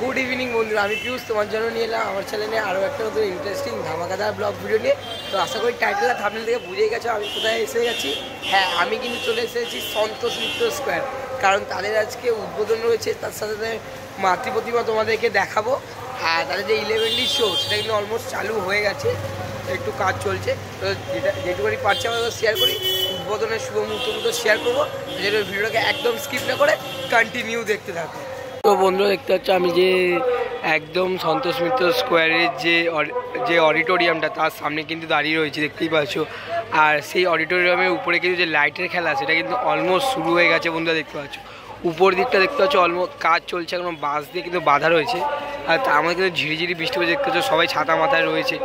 Good evening বন্ধুরা, আমি পিউষ তোমার জন্য নিয়ে এলাম আমার চ্যানেলে আরও একটা নতুন ইন্টারেস্টিং ধামাকাদার ব্লগ ভিডিও নিয়ে। তো আশা করি টাইটেল আর থাম্বনেল থেকে বুঝেই গেছো আমি কোথায় এসে গেছি। হ্যাঁ, আমি কিন্তু চলে এসেছি সন্তোষ মিত্র স্কোয়ার, কারণ তাদের আজকে উদ্বোধন রয়েছে। তার সাথে সাথে মাতৃ প্রতিমা তোমাদেরকে দেখাবো। আর তাদের যে 11D শো সেটা কিন্তু অলমোস্ট চালু হয়ে গেছে, একটু কাজ চলছে। তো যেটুকুনি পারছি আমরা শেয়ার করি, উদ্বোধনের শুভ মুহূর্তগুলো শেয়ার করবো। যেটা ভিডিওটাকে একদম স্কিপ না করে কন্টিনিউ দেখতে থাকো। তো বন্ধুরা দেখতে পাচ্ছ আমি যে একদম সন্তোষ মিত্র স্কোয়ারের যে অডিটোরিয়ামটা তার সামনে কিন্তু দাঁড়িয়ে রয়েছে, দেখতেই পাচ্ছ। আর সেই অডিটোরিয়ামের উপরে কিন্তু যে লাইটের খেলা সেটা কিন্তু অলমোস্ট শুরু হয়ে গেছে বন্ধুরা, দেখতে পাচ্ছ। উপর দিকটা দেখতে পাচ্ছ অলমোস্ট কাজ চলছে, এখন বাঁশ দিয়ে কিন্তু বাঁধা রয়েছে। আর তার মধ্যে কিন্তু ঝিরিঝিরি বৃষ্টি হয়ে দেখতে পাচ্ছ, সবাই ছাতা মাথায় রয়েছে।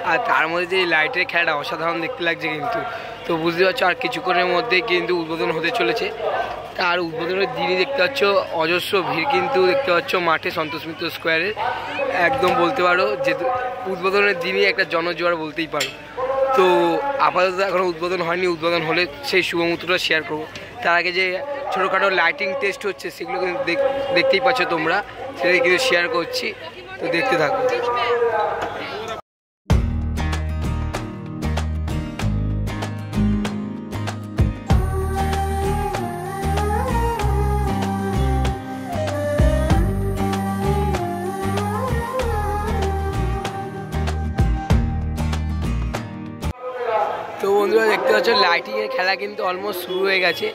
আর তার মধ্যে যে লাইটের খেলাটা অসাধারণ দেখতে লাগছে কিন্তু। তো বুঝতে পারছো আর কিছুক্ষণের মধ্যেই কিন্তু উদ্বোধন হতে চলেছে। তার উদ্বোধনের দিনই দেখতে পাচ্ছ অজস্র ভিড় কিন্তু দেখতে পাচ্ছ মাঠে সন্তোষ মিত্র স্কোয়ারের। একদম বলতে পারো যে উদ্বোধনের দিনই একটা জনজোয়ার বলতেই পারো। তো আপাতত এখনও উদ্বোধন হয়নি, উদ্বোধন হলে সেই শুভ মুহূর্তটা শেয়ার করবো। তার আগে যে ছোটোখাটো লাইটিং টেস্ট হচ্ছে সেগুলো কিন্তু দেখতেই পাচ্ছ তোমরা, সেটাই কিন্তু শেয়ার করছি। তো দেখতে থাকো। তো বন্ধুরা দেখতে পাচ্ছ লাইটিংয়ের খেলা কিন্তু অলমোস্ট শুরু হয়ে গেছে,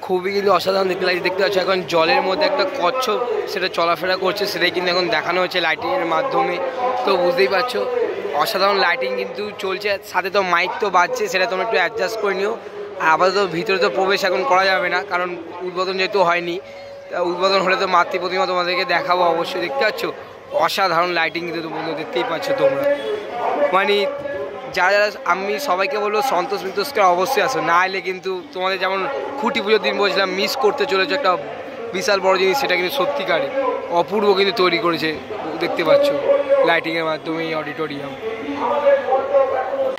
খুবই কিন্তু অসাধারণ দেখতে লাগছে। দেখতে পাচ্ছ এখন জলের মধ্যে একটা কচ্ছপ সেটা চলাফেরা করছে, সেটাই কিন্তু এখন দেখানো হচ্ছে লাইটিংয়ের মাধ্যমে। তো বুঝতেই পারছো অসাধারণ লাইটিং কিন্তু চলছে, সাথে তো মাইক তো বাজছে, সেটা তোমরা একটু অ্যাডজাস্ট করে নিও। আর আপাতত ভিতরে তো প্রবেশ এখন করা যাবে না, কারণ উদ্বোধন যেহেতু হয়নি। উদ্বোধন হলে তো মাতৃ প্রতিমা তোমাদেরকে দেখাবো অবশ্যই। দেখতে পাচ্ছ অসাধারণ লাইটিং কিন্তু বন্ধু দেখতেই পাচ্ছ তোমরা। মানে যারা যারা আমি সবাইকে বলবো সন্তোষ মিত্র স্কোয়ার অবশ্যই আসো, না এলে কিন্তু তোমাদের যেমন খুঁটি পুজোর দিন বলছিলাম মিস করতে চলেছে একটা বিশাল বড় জিনিস, সেটা কিন্তু সত্যিকারে অপূর্ব কিন্তু তৈরি করেছে দেখতে পাচ্ছ লাইটিংয়ের মাধ্যমে এই অডিটোরিয়াম।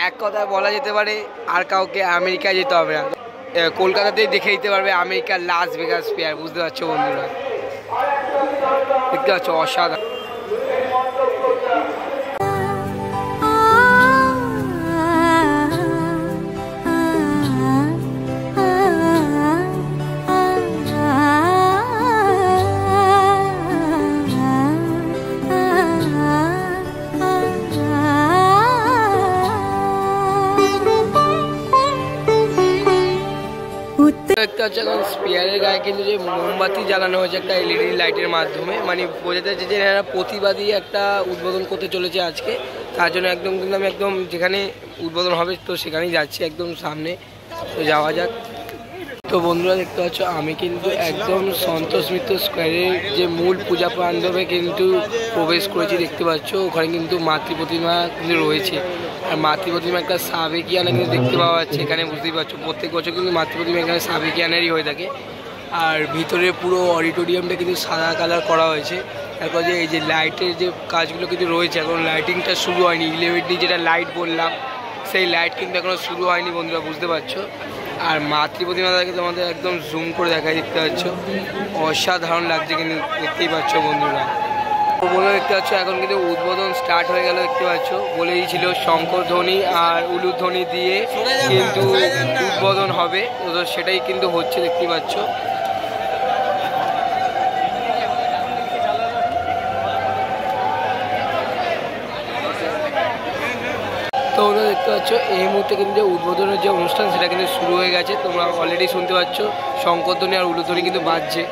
এক কথায় বলা যেতে পারে আর কাউকে আমেরিকায় যেতে হবে না, কলকাতাতেই দেখে দিতে পারবে আমেরিকার লাস ভেগাস ফেয়ার। বুঝতে পারছো বন্ধুরা, দেখতে পাচ্ছ অসাধারণ। দেখতে হচ্ছে এখন স্পেয়ারের গায়ে কিন্তু যে মোমবাতি জ্বালানো হয়েছে একটা LED লাইটের মাধ্যমে, মানে বোঝাতে যাচ্ছে যে এরা প্রতিবাদী একটা উদ্বোধন করতে চলেছে আজকে। তার জন্য একদম কিন্তু আমি একদম যেখানে উদ্বোধন হবে তো সেখানেই যাচ্ছি, একদম সামনে। তো যাওয়া যাক। তো বন্ধুরা দেখতে পাচ্ছ আমি কিন্তু একদম সন্তোষ মিত্র স্কোয়ারের যে মূল পূজা মণ্ডপে কিন্তু প্রবেশ করেছি। দেখতে পাচ্ছ ওখানে কিন্তু মাতৃ প্রতিমা কিন্তু রয়েছে, আর মাতৃ প্রতিমা একটা সাবেকিয়ানা কিন্তু দেখতে পাওয়া যাচ্ছে এখানে। বুঝতেই পারছো প্রত্যেক বছর কিন্তু মাতৃ প্রতিমা এখানে সাবেকিয়ানারই হয়ে থাকে। আর ভিতরে পুরো অডিটোরিয়ামটা কিন্তু সাদা কালার করা হয়েছে। তারপর যে এই যে লাইটের যে কাজগুলো কিন্তু রয়েছে, এখন লাইটিংটা শুরু হয়নি। 11D যেটা লাইট বললাম সেই লাইট কিন্তু এখনও শুরু হয়নি বন্ধুরা, বুঝতে পারছো। আর মাতৃ প্রতিমাটাকে তোমাদের একদম জুম করে দেখায়, দেখতে পাচ্ছ অসাধারণ লাগছে কিন্তু দেখতেই পাচ্ছ বন্ধুরা। বন্ধুরা দেখতে পাচ্ছ এখন কিন্তু উদ্বোধন স্টার্ট হয়ে গেল। দেখতে পাচ্ছ বলেই ছিল শঙ্করধ্বনি আর উলুধ্বনি দিয়ে কিন্তু উদ্বোধন হবে, তো সেটাই কিন্তু হচ্ছে দেখতেই পাচ্ছ। তো ওরা দেখতে পাচ্ছ এই মুহূর্তে কিন্তু যে উদ্বোধনের যে অনুষ্ঠান সেটা কিন্তু শুরু হয়ে গেছে। তোমরা অলরেডি শুনতে পাচ্ছ শঙ্করধ্বনি আর উলুধ্বনি কিন্তু বাজছে।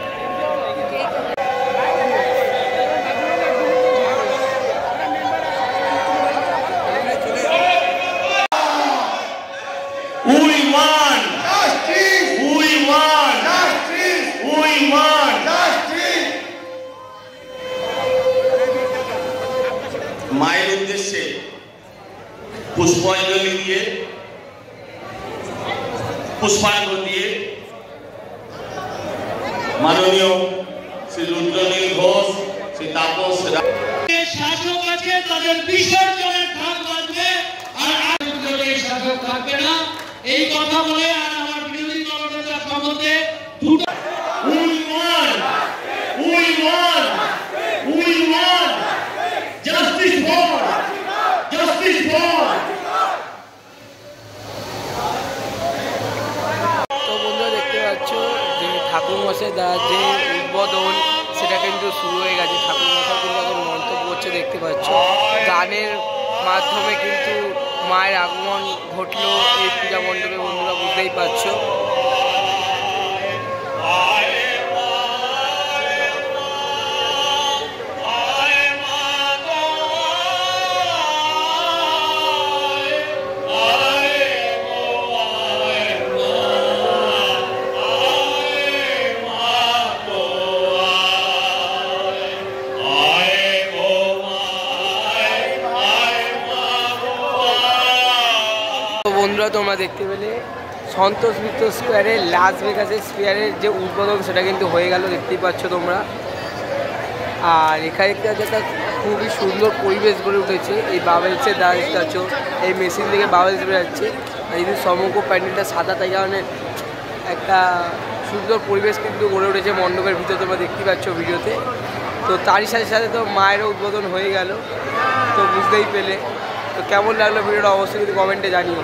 মায়ের উদ্দেশ্যে পুষ্পাঞ্জলি দিয়ে পুষ্পার্ঘ্য দিয়ে মাননীয় শ্রী রুদ্রনীল ঘোষ, শ্রী তাপস শাসক আছে তাদের বিসর্জনের ঢাক বাজবে, আর শাসক থাকবে না এই কথা বলে। আর আমার বিরোধী দলনেতা সম্বন্ধে ঠাকুরমশাই দ্বারা যে উদ্বোধন সেটা কিন্তু শুরু হয়ে গেছে। ঠাকুরমশাই কিন্তু এখন মন্তব্য করছে দেখতে পাচ্ছ। গানের মাধ্যমে কিন্তু মায়ের আগমন ঘটলো এই পূজা মণ্ডপে, বন্ধুরা বুঝতেই পারছো। বন্ধুরা তোমরা দেখতে পেলে সন্তোষ মিত্র স্কোয়ারে লাস ভেগাসের স্কোয়ারের যে উদ্বোধন সেটা কিন্তু হয়ে গেল, দেখতেই পাচ্ছ তোমরা। আর এখানে দেখতে পাচ্ছ একটা খুবই সুন্দর পরিবেশ গড়ে উঠেছে। এই বাবেলসের দ্বারা দেখতে পাচ্ছ এই মেশিন থেকে বাবেলস বেরোচ্ছে। আর যদি সমগ্র প্যান্ডেলটা সাদা, তাই কারণে একটা সুন্দর পরিবেশ কিন্তু গড়ে উঠেছে মণ্ডপের ভিতরে, তোমরা দেখতেই পাচ্ছ ভিডিওতে। তো তারই সাথে সাথে তো মায়েরও উদ্বোধন হয়ে গেল, তো বুঝতেই পেলে। তো কেমন লাগলো ভিডিওটা অবশ্যই কিন্তু কমেন্টে জানিও।